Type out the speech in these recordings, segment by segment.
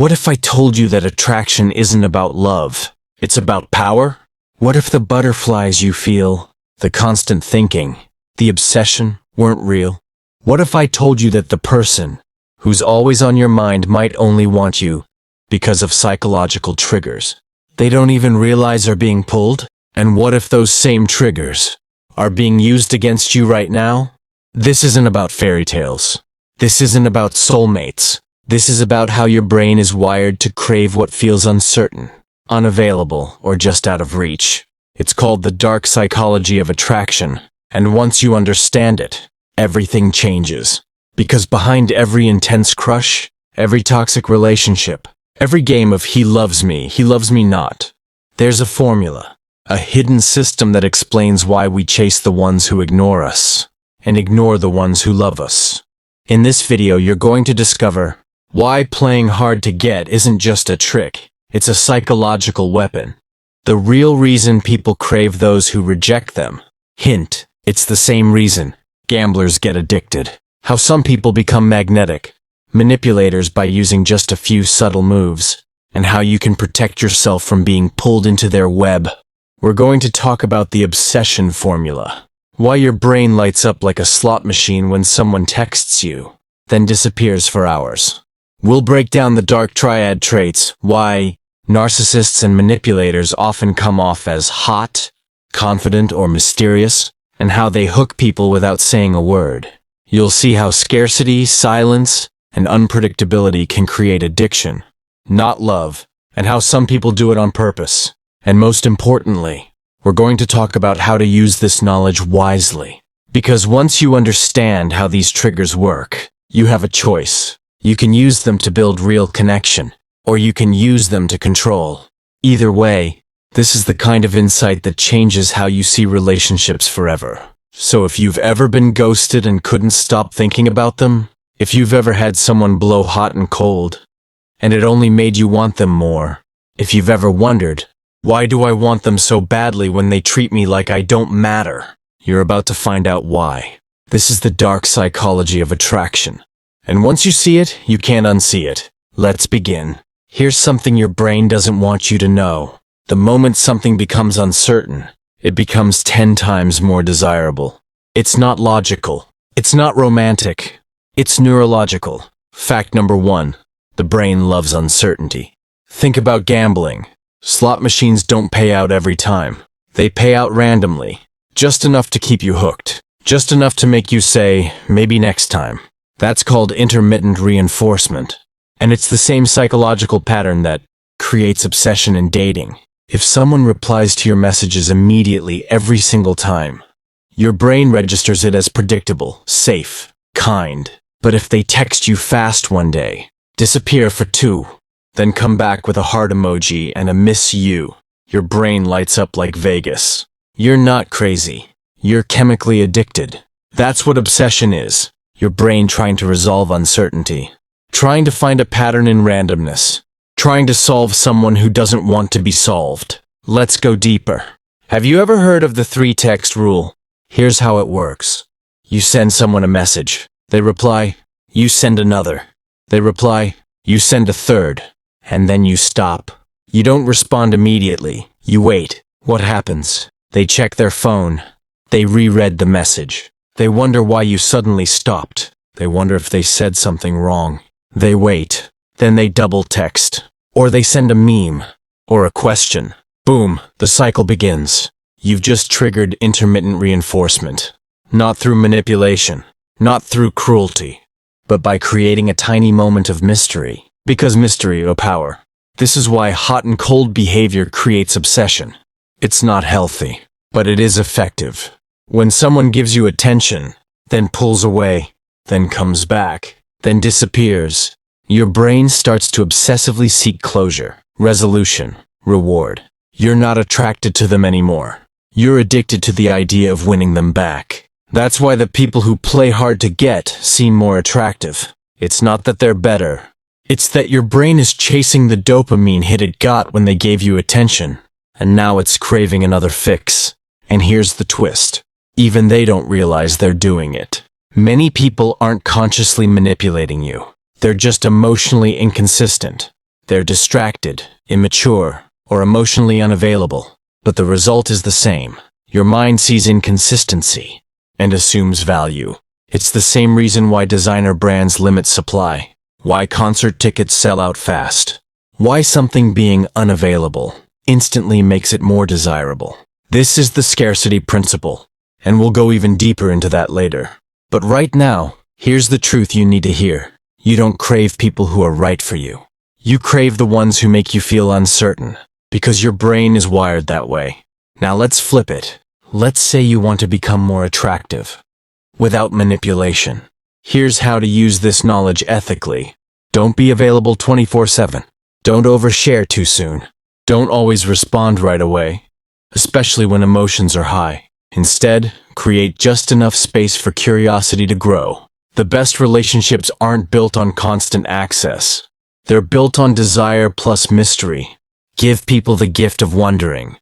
What if I told you that attraction isn't about love? It's about power? What if the butterflies you feel, the constant thinking, the obsession weren't real? What if I told you that the person who's always on your mind might only want you because of psychological triggers they don't even realize are being pulled? And what if those same triggers are being used against you right now? This isn't about fairy tales. This isn't about soulmates. This is about how your brain is wired to crave what feels uncertain, unavailable, or just out of reach. It's called the dark psychology of attraction, and once you understand it, everything changes. Because behind every intense crush, every toxic relationship, every game of he loves me not, there's a formula, a hidden system that explains why we chase the ones who ignore us, and ignore the ones who love us. In this video, you're going to discover why playing hard to get isn't just a trick, it's a psychological weapon. The real reason people crave those who reject them. Hint, it's the same reason gamblers get addicted. How some people become magnetic, manipulators by using just a few subtle moves, and how you can protect yourself from being pulled into their web. We're going to talk about the obsession formula. Why your brain lights up like a slot machine when someone texts you, then disappears for hours. We'll break down the dark triad traits, why narcissists and manipulators often come off as hot, confident, or mysterious, and how they hook people without saying a word. You'll see how scarcity, silence, and unpredictability can create addiction, not love, and how some people do it on purpose. And most importantly, we're going to talk about how to use this knowledge wisely. Because once you understand how these triggers work, you have a choice. You can use them to build real connection, or you can use them to control. Either way, this is the kind of insight that changes how you see relationships forever. So if you've ever been ghosted and couldn't stop thinking about them, if you've ever had someone blow hot and cold, and it only made you want them more, if you've ever wondered, why do I want them so badly when they treat me like I don't matter? You're about to find out why. This is the dark psychology of attraction. And once you see it, you can't unsee it. Let's begin. Here's something your brain doesn't want you to know. The moment something becomes uncertain, it becomes 10 times more desirable. It's not logical. It's not romantic. It's neurological. Fact number 1. The brain loves uncertainty. Think about gambling. Slot machines don't pay out every time. They pay out randomly. Just enough to keep you hooked. Just enough to make you say, maybe next time. That's called intermittent reinforcement. And it's the same psychological pattern that creates obsession in dating. If someone replies to your messages immediately every single time, your brain registers it as predictable, safe, kind. But if they text you fast one day, disappear for 2, then come back with a heart emoji and a miss you, your brain lights up like Vegas. You're not crazy. You're chemically addicted. That's what obsession is. Your brain trying to resolve uncertainty. Trying to find a pattern in randomness. Trying to solve someone who doesn't want to be solved. Let's go deeper. Have you ever heard of the 3-text rule? Here's how it works. You send someone a message. They reply. You send another. They reply. You send a third. And then you stop. You don't respond immediately. You wait. What happens? They check their phone. They reread the message. They wonder why you suddenly stopped. They wonder if they said something wrong. They wait. Then they double text. Or they send a meme. Or a question. Boom, the cycle begins. You've just triggered intermittent reinforcement. Not through manipulation. Not through cruelty. But by creating a tiny moment of mystery. Because mystery or power. This is why hot and cold behavior creates obsession. It's not healthy, but it is effective. When someone gives you attention, then pulls away, then comes back, then disappears, your brain starts to obsessively seek closure, resolution, reward. You're not attracted to them anymore. You're addicted to the idea of winning them back. That's why the people who play hard to get seem more attractive. It's not that they're better. It's that your brain is chasing the dopamine hit it got when they gave you attention, and now it's craving another fix. And here's the twist. Even they don't realize they're doing it. Many people aren't consciously manipulating you. They're just emotionally inconsistent. They're distracted, immature, or emotionally unavailable. But the result is the same. Your mind sees inconsistency and assumes value. It's the same reason why designer brands limit supply, why concert tickets sell out fast, why something being unavailable instantly makes it more desirable. This is the scarcity principle, and we'll go even deeper into that later. But right now, here's the truth you need to hear. You don't crave people who are right for you. You crave the ones who make you feel uncertain, because your brain is wired that way. Now let's flip it. Let's say you want to become more attractive, without manipulation. Here's how to use this knowledge ethically. Don't be available 24/7. Don't overshare too soon. Don't always respond right away, especially when emotions are high. Instead, create just enough space for curiosity to grow. The best relationships aren't built on constant access. They're built on desire plus mystery. Give people the gift of wondering.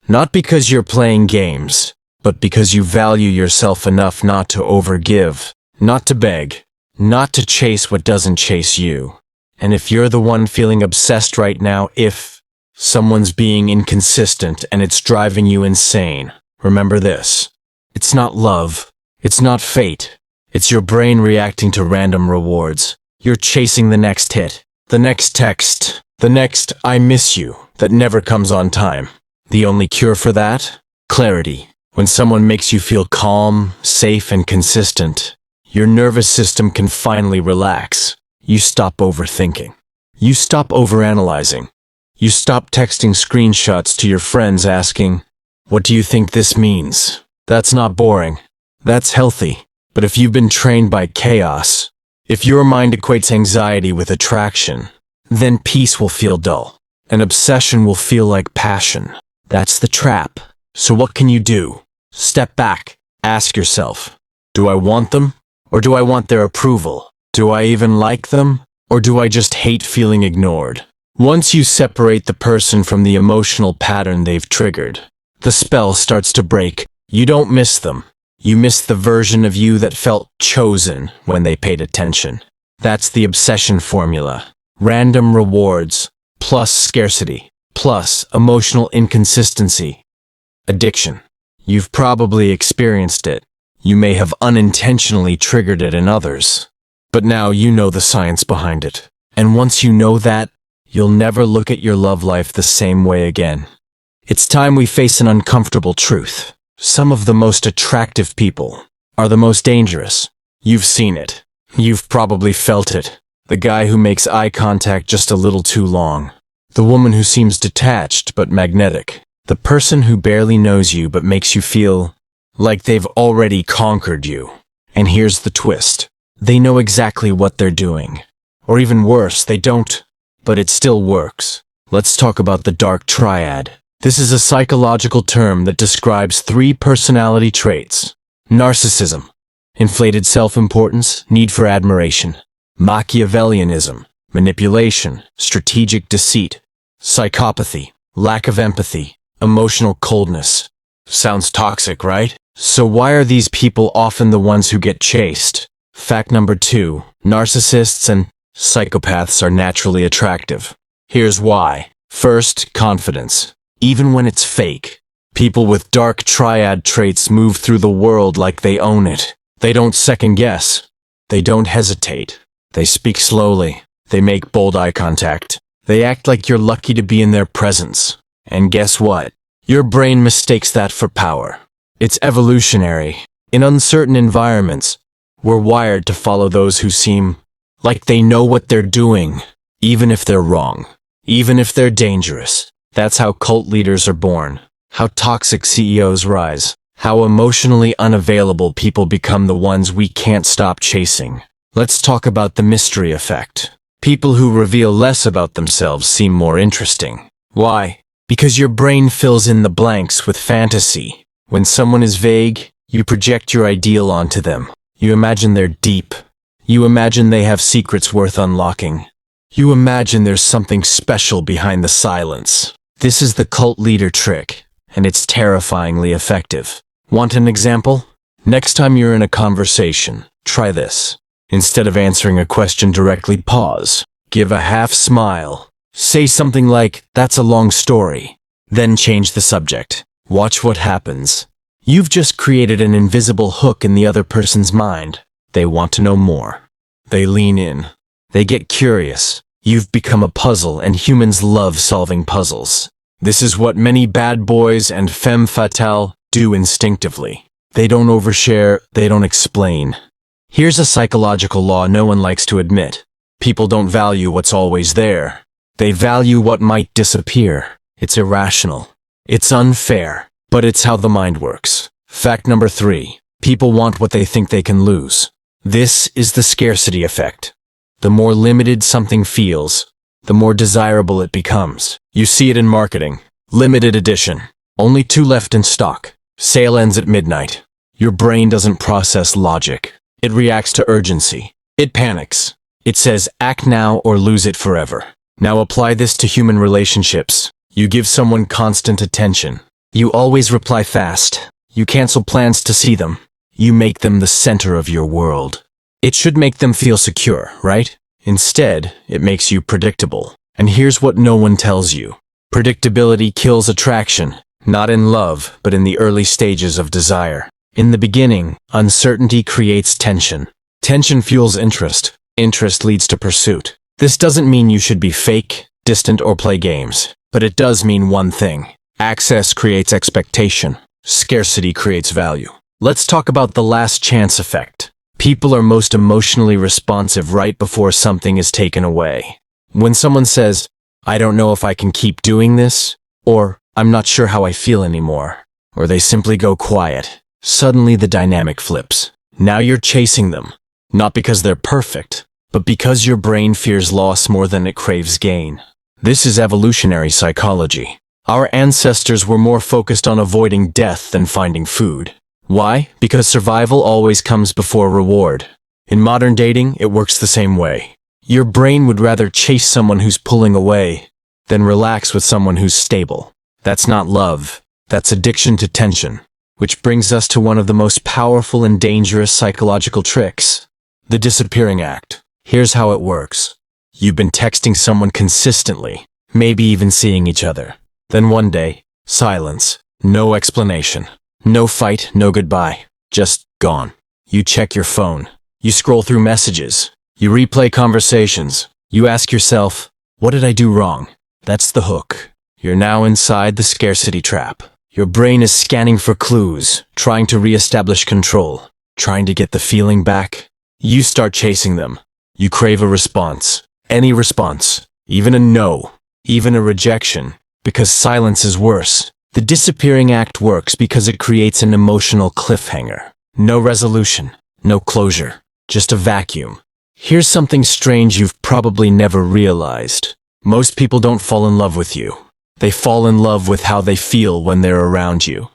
Not because you're playing games, but because you value yourself enough not to overgive, not to beg, not to chase what doesn't chase you. And if you're the one feeling obsessed right now, if someone's being inconsistent and it's driving you insane, remember this. It's not love. It's not fate. It's your brain reacting to random rewards. You're chasing the next hit, the next text, the next "I miss you" that never comes on time. The only cure for that? Clarity. When someone makes you feel calm, safe, and consistent, your nervous system can finally relax. You stop overthinking. You stop overanalyzing. You stop texting screenshots to your friends asking, "What do you think this means?" That's not boring. That's healthy. But if you've been trained by chaos, if your mind equates anxiety with attraction, then peace will feel dull. An obsession will feel like passion. That's the trap. So what can you do? Step back. Ask yourself, do I want them? Or do I want their approval? Do I even like them? Or do I just hate feeling ignored? Once you separate the person from the emotional pattern they've triggered, the spell starts to break. You don't miss them. You miss the version of you that felt chosen when they paid attention. That's the obsession formula. Random rewards, plus scarcity, plus emotional inconsistency. Addiction. You've probably experienced it. You may have unintentionally triggered it in others. But now you know the science behind it. And once you know that, you'll never look at your love life the same way again. It's time we face an uncomfortable truth. Some of the most attractive people are the most dangerous. You've seen it. You've probably felt it. The guy who makes eye contact just a little too long. The woman who seems detached but magnetic. The person who barely knows you but makes you feel like they've already conquered you. And here's the twist. They know exactly what they're doing. Or even worse, they don't, but it still works. Let's talk about the dark triad. This is a psychological term that describes 3 personality traits. Narcissism, inflated self-importance, need for admiration. Machiavellianism, manipulation, strategic deceit. Psychopathy, lack of empathy, emotional coldness. Sounds toxic, right? So why are these people often the ones who get chased? Fact number 2, narcissists and psychopaths are naturally attractive. Here's why. First, confidence. Even when it's fake, people with dark triad traits move through the world like they own it. They don't second guess. They don't hesitate. They speak slowly. They make bold eye contact. They act like you're lucky to be in their presence. And guess what? Your brain mistakes that for power. It's evolutionary. In uncertain environments, we're wired to follow those who seem like they know what they're doing, even if they're wrong, even if they're dangerous. That's how cult leaders are born, how toxic CEOs rise, how emotionally unavailable people become the ones we can't stop chasing. Let's talk about the mystery effect. People who reveal less about themselves seem more interesting. Why? Because your brain fills in the blanks with fantasy. When someone is vague, you project your ideal onto them. You imagine they're deep. You imagine they have secrets worth unlocking. You imagine there's something special behind the silence. This is the cult leader trick, and it's terrifyingly effective. Want an example? Next time you're in a conversation, try this. Instead of answering a question directly, pause. Give a half smile. Say something like, "That's a long story." Then change the subject. Watch what happens. You've just created an invisible hook in the other person's mind. They want to know more. They lean in. They get curious. You've become a puzzle, and humans love solving puzzles. This is what many bad boys and femme fatale do instinctively. They don't overshare, they don't explain. Here's a psychological law no one likes to admit. People don't value what's always there. They value what might disappear. It's irrational. It's unfair, but it's how the mind works. Fact number 3. People want what they think they can lose. This is the scarcity effect. The more limited something feels, the more desirable it becomes. You see it in marketing. Limited edition. Only 2 left in stock. Sale ends at midnight. Your brain doesn't process logic. It reacts to urgency. It panics. It says, act now or lose it forever. Now apply this to human relationships. You give someone constant attention. You always reply fast. You cancel plans to see them. You make them the center of your world. It should make them feel secure, right? Instead, it makes you predictable. And here's what no one tells you. Predictability kills attraction, not in love, but in the early stages of desire. In the beginning, uncertainty creates tension. Tension fuels interest. Interest leads to pursuit. This doesn't mean you should be fake, distant, or play games. But it does mean one thing. Access creates expectation. Scarcity creates value. Let's talk about the last chance effect. People are most emotionally responsive right before something is taken away. When someone says, "I don't know if I can keep doing this," or "I'm not sure how I feel anymore," or they simply go quiet, suddenly the dynamic flips. Now you're chasing them. Not because they're perfect, but because your brain fears loss more than it craves gain. This is evolutionary psychology. Our ancestors were more focused on avoiding death than finding food. Why? Because survival always comes before reward. In modern dating, it works the same way. Your brain would rather chase someone who's pulling away than relax with someone who's stable. That's not love. That's addiction to tension. Which brings us to one of the most powerful and dangerous psychological tricks. The disappearing act. Here's how it works. You've been texting someone consistently, maybe even seeing each other. Then one day, silence. No explanation. No fight, no goodbye. Just gone. You check your phone. You scroll through messages. You replay conversations. You ask yourself, what did I do wrong? That's the hook. You're now inside the scarcity trap. Your brain is scanning for clues, trying to reestablish control, trying to get the feeling back. You start chasing them. You crave a response. Any response. Even a no. Even a rejection. Because silence is worse. The disappearing act works because it creates an emotional cliffhanger. No resolution. No closure. Just a vacuum. Here's something strange you've probably never realized. Most people don't fall in love with you. They fall in love with how they feel when they're around you.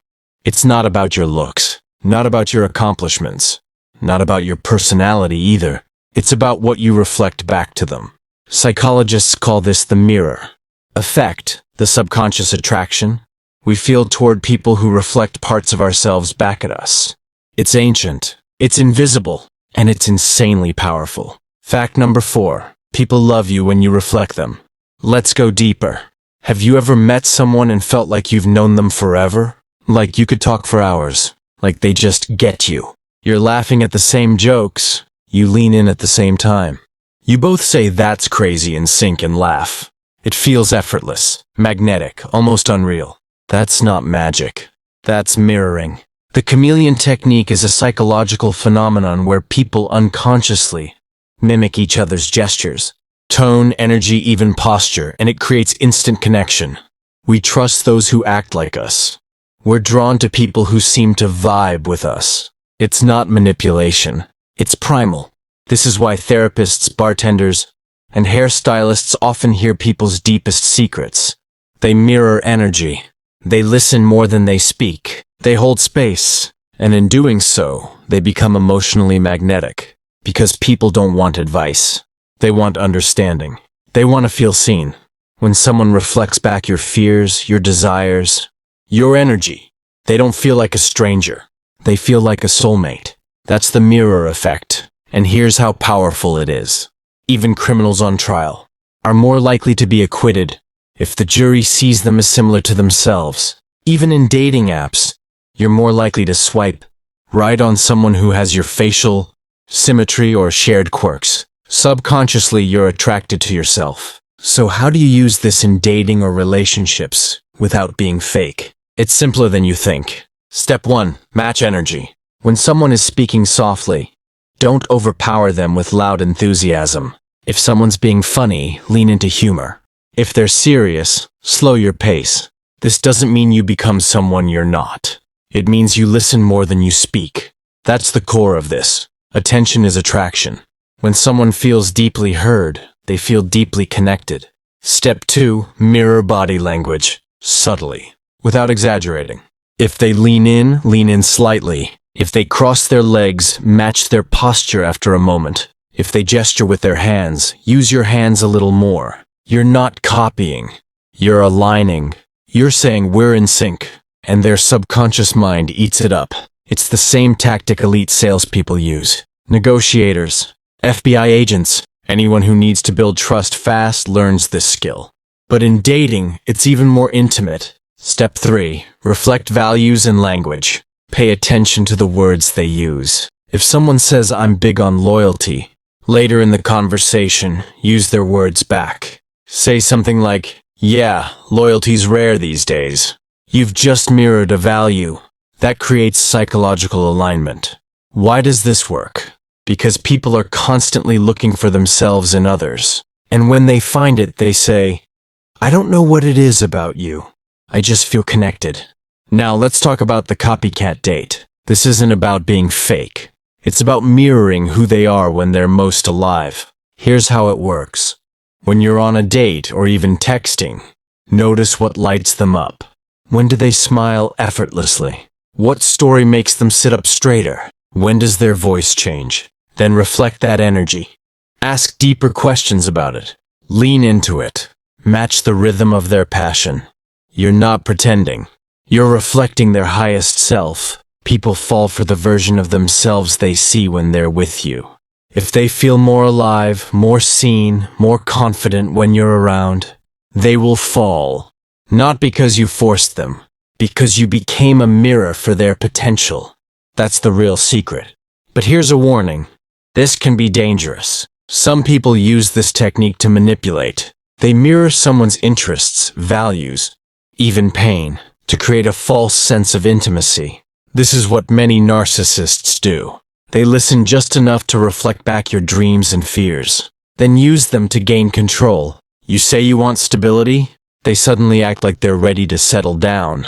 It's not about your looks. Not about your accomplishments. Not about your personality either. It's about what you reflect back to them. Psychologists call this the mirror effect, the subconscious attraction. We feel toward people who reflect parts of ourselves back at us. It's ancient, it's invisible, and it's insanely powerful. Fact number 4. People love you when you reflect them. Let's go deeper. Have you ever met someone and felt like you've known them forever? Like you could talk for hours. Like they just get you. You're laughing at the same jokes. You lean in at the same time. You both say that's crazy and sync and laugh. It feels effortless, magnetic, almost unreal. That's not magic. That's mirroring. The chameleon technique is a psychological phenomenon where people unconsciously mimic each other's gestures, tone, energy, even posture, and it creates instant connection. We trust those who act like us. We're drawn to people who seem to vibe with us. It's not manipulation. It's primal. This is why therapists, bartenders, and hairstylists often hear people's deepest secrets. They mirror energy. They listen more than they speak. They hold space. And in doing so, they become emotionally magnetic. Because people don't want advice. They want understanding. They want to feel seen. When someone reflects back your fears, your desires, your energy, they don't feel like a stranger. They feel like a soulmate. That's the mirror effect. And here's how powerful it is. Even criminals on trial are more likely to be acquitted if the jury sees them as similar to themselves. Even in dating apps, you're more likely to swipe right on someone who has your facial symmetry or shared quirks. Subconsciously, you're attracted to yourself. So how do you use this in dating or relationships without being fake? It's simpler than you think. Step 1. Match energy. When someone is speaking softly, don't overpower them with loud enthusiasm. If someone's being funny, lean into humor. If they're serious, slow your pace. This doesn't mean you become someone you're not. It means you listen more than you speak. That's the core of this. Attention is attraction. When someone feels deeply heard, they feel deeply connected. Step 2. Mirror body language. Subtly, without exaggerating. If they lean in slightly. If they cross their legs, match their posture after a moment. If they gesture with their hands, use your hands a little more. You're not copying. You're aligning. You're saying we're in sync, and their subconscious mind eats it up. It's the same tactic elite salespeople use. Negotiators, FBI agents, anyone who needs to build trust fast learns this skill. But in dating, it's even more intimate. Step 3. Reflect values and language. Pay attention to the words they use. If someone says, "I'm big on loyalty," later in the conversation, use their words back. Say something like, "Yeah, loyalty's rare these days." You've just mirrored a value. That creates psychological alignment. Why does this work? Because people are constantly looking for themselves in others. And when they find it, they say, "I don't know what it is about you. I just feel connected." Now let's talk about the copycat date. This isn't about being fake. It's about mirroring who they are when they're most alive. Here's how it works. When you're on a date or even texting, notice what lights them up. When do they smile effortlessly? What story makes them sit up straighter? When does their voice change? Then reflect that energy. Ask deeper questions about it. Lean into it. Match the rhythm of their passion. You're not pretending. You're reflecting their highest self. People fall for the version of themselves they see when they're with you. If they feel more alive, more seen, more confident when you're around, they will fall. Not because you forced them, because you became a mirror for their potential. That's the real secret. But here's a warning. This can be dangerous. Some people use this technique to manipulate. They mirror someone's interests, values, even pain, to create a false sense of intimacy. This is what many narcissists do. They listen just enough to reflect back your dreams and fears, then use them to gain control. You say you want stability, they suddenly act like they're ready to settle down.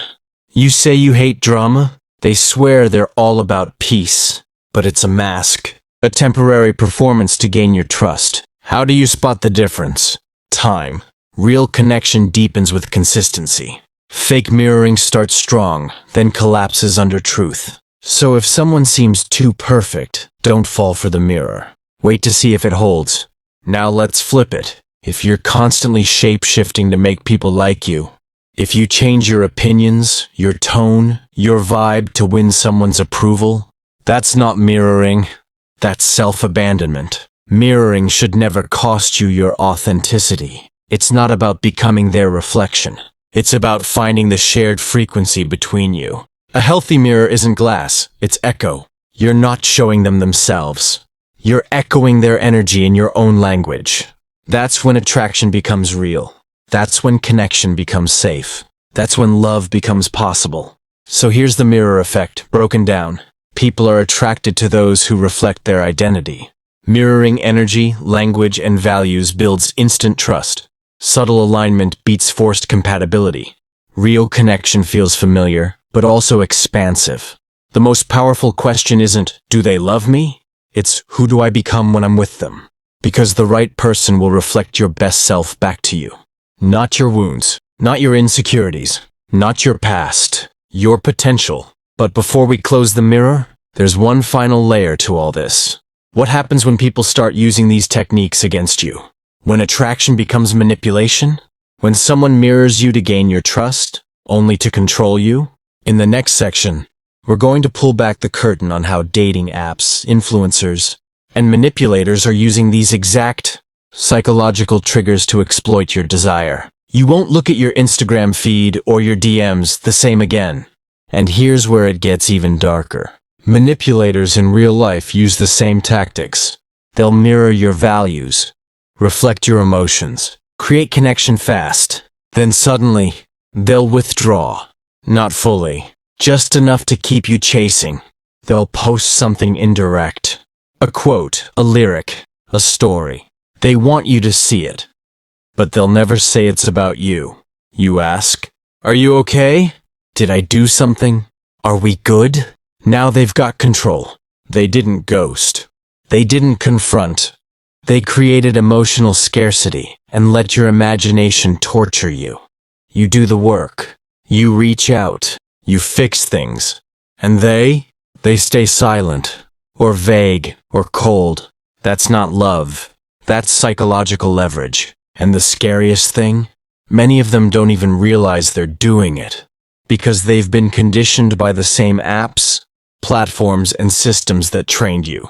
You say you hate drama, they swear they're all about peace. But it's a mask, a temporary performance to gain your trust. How do you spot the difference? Time. Real connection deepens with consistency. Fake mirroring starts strong, then collapses under truth. So if someone seems too perfect, don't fall for the mirror. Wait to see if it holds. Now let's flip it. If you're constantly shape-shifting to make people like you, if you change your opinions, your tone, your vibe to win someone's approval, that's not mirroring. That's self-abandonment. Mirroring should never cost you your authenticity. It's not about becoming their reflection. It's about finding the shared frequency between you. A healthy mirror isn't glass, it's echo. You're not showing them themselves. You're echoing their energy in your own language. That's when attraction becomes real. That's when connection becomes safe. That's when love becomes possible. So here's the mirror effect, broken down. People are attracted to those who reflect their identity. Mirroring energy, language, and values builds instant trust. Subtle alignment beats forced compatibility. Real connection feels familiar, but also expansive. The most powerful question isn't, do they love me? It's, who do I become when I'm with them? Because the right person will reflect your best self back to you. Not your wounds, not your insecurities, not your past, your potential. But before we close the mirror, there's one final layer to all this. What happens when people start using these techniques against you? When attraction becomes manipulation? When someone mirrors you to gain your trust, only to control you? In the next section, we're going to pull back the curtain on how dating apps, influencers, and manipulators are using these exact Psychological triggers to exploit your desire. You won't look at your Instagram feed or your DMs the same again. And here's where it gets even darker. Manipulators in real life use the same tactics. They'll mirror your values, reflect your emotions, create connection fast. Then suddenly, they'll withdraw. Not fully, just enough to keep you chasing. They'll post something indirect. A quote, a lyric, a story. They want you to see it. But they'll never say it's about you. You ask, "Are you okay? Did I do something? Are we good?" Now they've got control. They didn't ghost. They didn't confront. They created emotional scarcity and let your imagination torture you. You do the work. You reach out. You fix things. And they stay silent, or vague, or cold. That's not love. That's psychological leverage. And the scariest thing? Many of them don't even realize they're doing it. Because they've been conditioned by the same apps, platforms, and systems that trained you.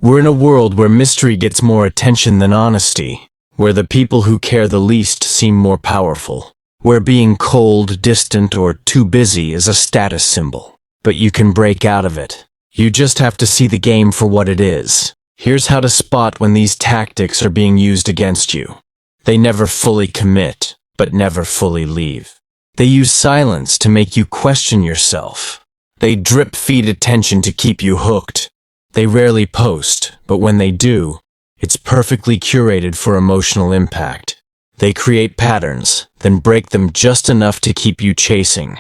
We're in a world where mystery gets more attention than honesty, where the people who care the least seem more powerful, where being cold, distant, or too busy is a status symbol. But you can break out of it. You just have to see the game for what it is. Here's how to spot when these tactics are being used against you. They never fully commit, but never fully leave. They use silence to make you question yourself. They drip-feed attention to keep you hooked. They rarely post, but when they do, it's perfectly curated for emotional impact. They create patterns, then break them just enough to keep you chasing.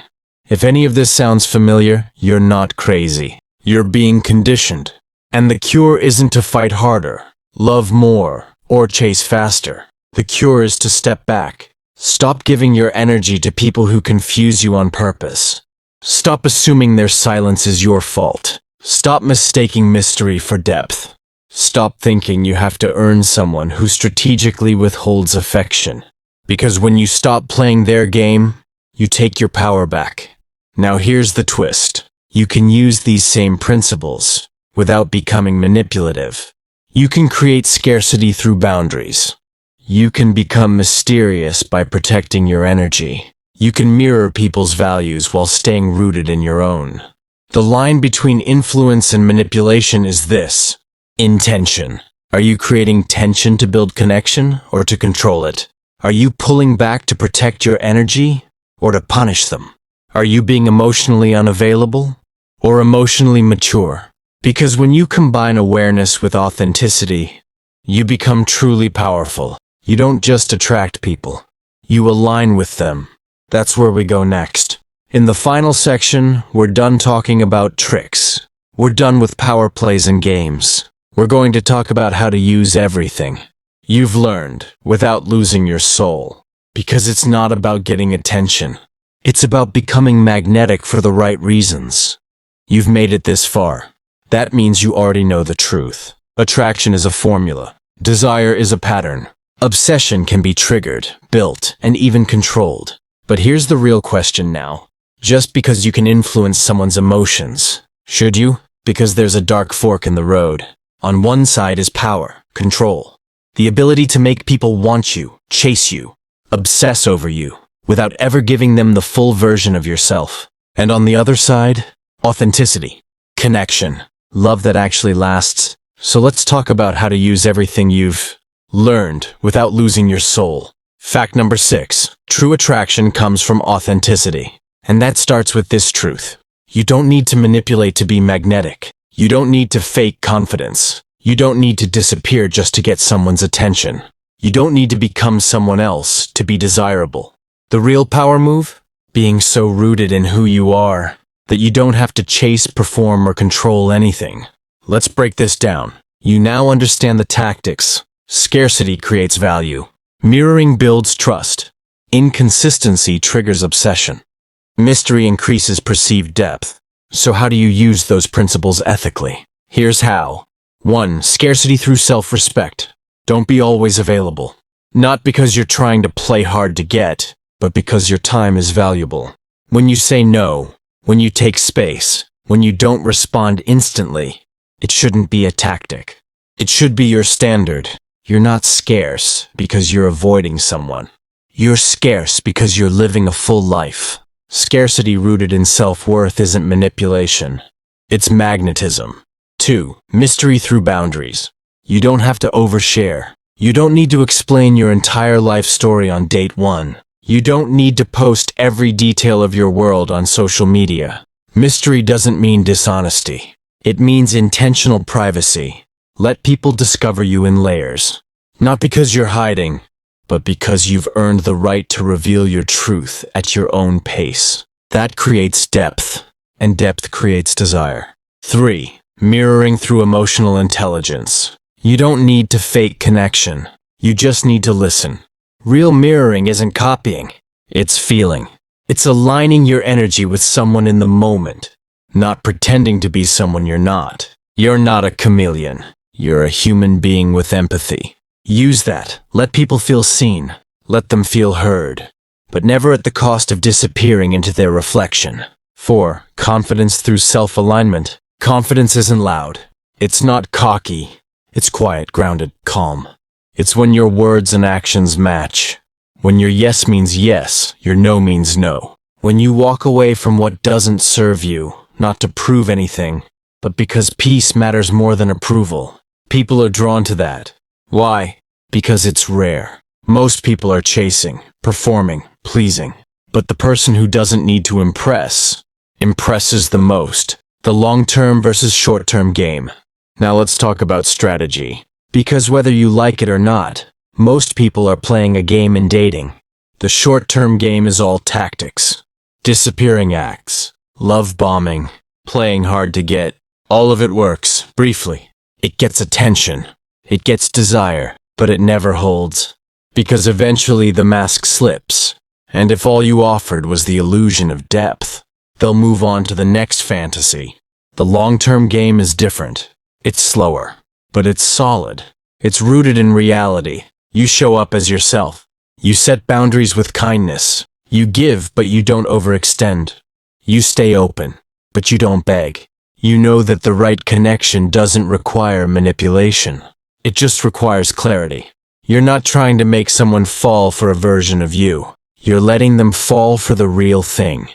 If any of this sounds familiar, you're not crazy. You're being conditioned. And the cure isn't to fight harder, love more, or chase faster. The cure is to step back. Stop giving your energy to people who confuse you on purpose. Stop assuming their silence is your fault. Stop mistaking mystery for depth. Stop thinking you have to earn someone who strategically withholds affection. Because when you stop playing their game, you take your power back. Now here's the twist. You can use these same principles without becoming manipulative. You can create scarcity through boundaries. You can become mysterious by protecting your energy. You can mirror people's values while staying rooted in your own. The line between influence and manipulation is this: intention. Are you creating tension to build connection or to control it? Are you pulling back to protect your energy or to punish them? Are you being emotionally unavailable or emotionally mature? Because when you combine awareness with authenticity, you become truly powerful. You don't just attract people, you align with them. That's where we go next. In the final section, we're done talking about tricks. We're done with power plays and games. We're going to talk about how to use everything you've learned without losing your soul. Because it's not about getting attention. It's about becoming magnetic for the right reasons. You've made it this far. That means you already know the truth. Attraction is a formula. Desire is a pattern. Obsession can be triggered, built, and even controlled. But here's the real question now. Just because you can influence someone's emotions, should you? Because there's a dark fork in the road. On one side is power, control. The ability to make people want you, chase you, obsess over you, without ever giving them the full version of yourself. And on the other side, authenticity, connection, love that actually lasts. So let's talk about how to use everything you've learned without losing your soul. Fact number 6. True attraction comes from authenticity. And that starts with this truth. You don't need to manipulate to be magnetic. You don't need to fake confidence. You don't need to disappear just to get someone's attention. You don't need to become someone else to be desirable. The real power move? Being so rooted in who you are that you don't have to chase, perform, or control anything. Let's break this down. You now understand the tactics. Scarcity creates value. Mirroring builds trust. Inconsistency triggers obsession. Mystery increases perceived depth. So how do you use those principles ethically? Here's how. 1. Scarcity through self-respect. Don't be always available. Not because you're trying to play hard to get, but because your time is valuable. When you say no, when you take space, when you don't respond instantly, it shouldn't be a tactic. It should be your standard. You're not scarce because you're avoiding someone. You're scarce because you're living a full life. Scarcity rooted in self-worth isn't manipulation. It's magnetism. 2. Mystery through boundaries. You don't have to overshare. You don't need to explain your entire life story on date 1. You don't need to post every detail of your world on social media. Mystery doesn't mean dishonesty. It means intentional privacy. Let people discover you in layers. Not because you're hiding, but because you've earned the right to reveal your truth at your own pace. That creates depth, and depth creates desire. 3. Mirroring through emotional intelligence. You don't need to fake connection. You just need to listen. Real mirroring isn't copying. It's feeling. It's aligning your energy with someone in the moment, not pretending to be someone you're not. You're not a chameleon. You're a human being with empathy. Use that. Let people feel seen. Let them feel heard. But never at the cost of disappearing into their reflection. 4. Confidence through self-alignment. Confidence isn't loud. It's not cocky. It's quiet, grounded, calm. It's when your words and actions match. When your yes means yes, your no means no. When you walk away from what doesn't serve you, not to prove anything, but because peace matters more than approval. People are drawn to that. Why? Because it's rare. Most people are chasing, performing, pleasing. But the person who doesn't need to impress, impresses the most. The long-term versus short-term game. Now let's talk about strategy. Because whether you like it or not, most people are playing a game in dating. The short-term game is all tactics. Disappearing acts, love bombing, playing hard to get. All of it works, briefly. It gets attention. It gets desire, but it never holds. Because eventually the mask slips. And if all you offered was the illusion of depth, they'll move on to the next fantasy. The long-term game is different. It's slower, but it's solid. It's rooted in reality. You show up as yourself. You set boundaries with kindness. You give, but you don't overextend. You stay open, but you don't beg. You know that the right connection doesn't require manipulation. It just requires clarity. You're not trying to make someone fall for a version of you. You're letting them fall for the real thing.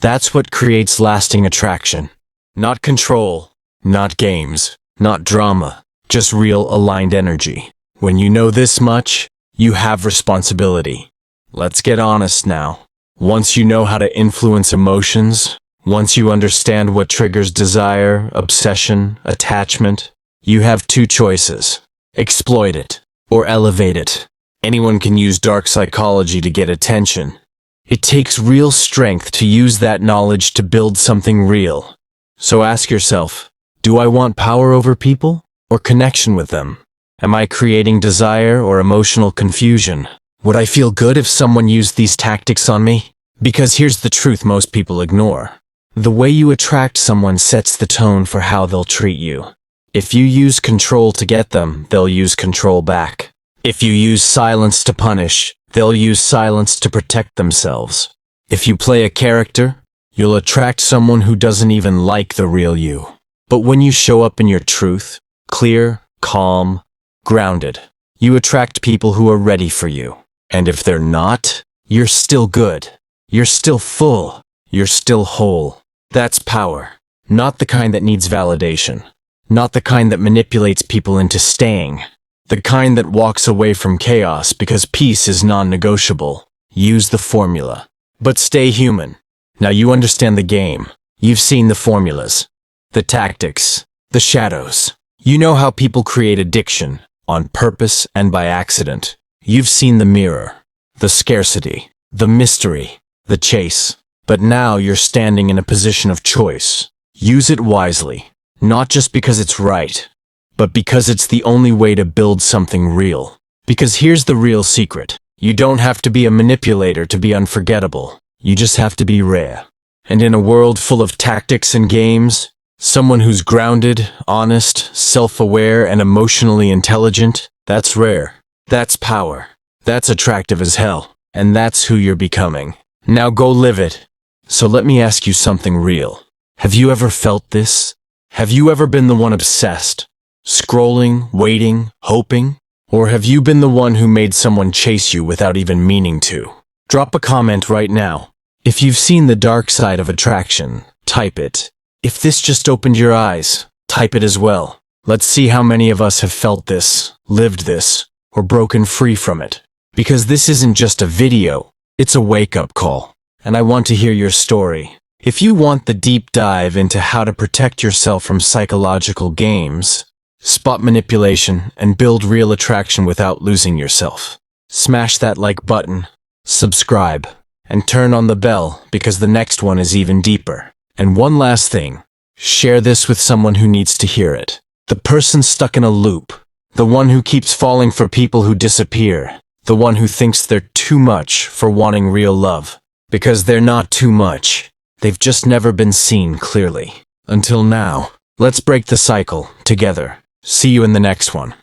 That's what creates lasting attraction. Not control, not games, not drama, just real aligned energy. When you know this much, you have responsibility. Let's get honest now. Once you know how to influence emotions, once you understand what triggers desire, obsession, attachment, you have 2 choices. Exploit it, or elevate it. Anyone can use dark psychology to get attention. It takes real strength to use that knowledge to build something real. So ask yourself, do I want power over people, or connection with them? Am I creating desire or emotional confusion? Would I feel good if someone used these tactics on me? Because here's the truth most people ignore. The way you attract someone sets the tone for how they'll treat you. If you use control to get them, they'll use control back. If you use silence to punish, they'll use silence to protect themselves. If you play a character, you'll attract someone who doesn't even like the real you. But when you show up in your truth, clear, calm, grounded, you attract people who are ready for you. And if they're not, you're still good. You're still full. You're still whole. That's power. Not the kind that needs validation. Not the kind that manipulates people into staying. The kind that walks away from chaos because peace is non-negotiable. Use the formula. But stay human. Now you understand the game. You've seen the formulas, the tactics, the shadows. You know how people create addiction, on purpose and by accident. You've seen the mirror, the scarcity, the mystery, the chase. But now you're standing in a position of choice. Use it wisely, not just because it's right, but because it's the only way to build something real. Because here's the real secret. You don't have to be a manipulator to be unforgettable. You just have to be rare. And in a world full of tactics and games, someone who's grounded, honest, self-aware, and emotionally intelligent, that's rare. That's power. That's attractive as hell. And that's who you're becoming. Now go live it. So let me ask you something real. Have you ever felt this? Have you ever been the one obsessed? Scrolling, waiting, hoping? Or have you been the one who made someone chase you without even meaning to? Drop a comment right now. If you've seen the dark side of attraction, type it. If this just opened your eyes, type it as well. Let's see how many of us have felt this, lived this, or broken free from it. Because this isn't just a video, it's a wake-up call. And I want to hear your story. If you want the deep dive into how to protect yourself from psychological games, spot manipulation, and build real attraction without losing yourself, smash that like button, subscribe, and turn on the bell because the next one is even deeper. And one last thing, share this with someone who needs to hear it. The person stuck in a loop, the one who keeps falling for people who disappear, the one who thinks they're too much for wanting real love. Because they're not too much. They've just never been seen clearly. Until now. Let's break the cycle, together. See you in the next one.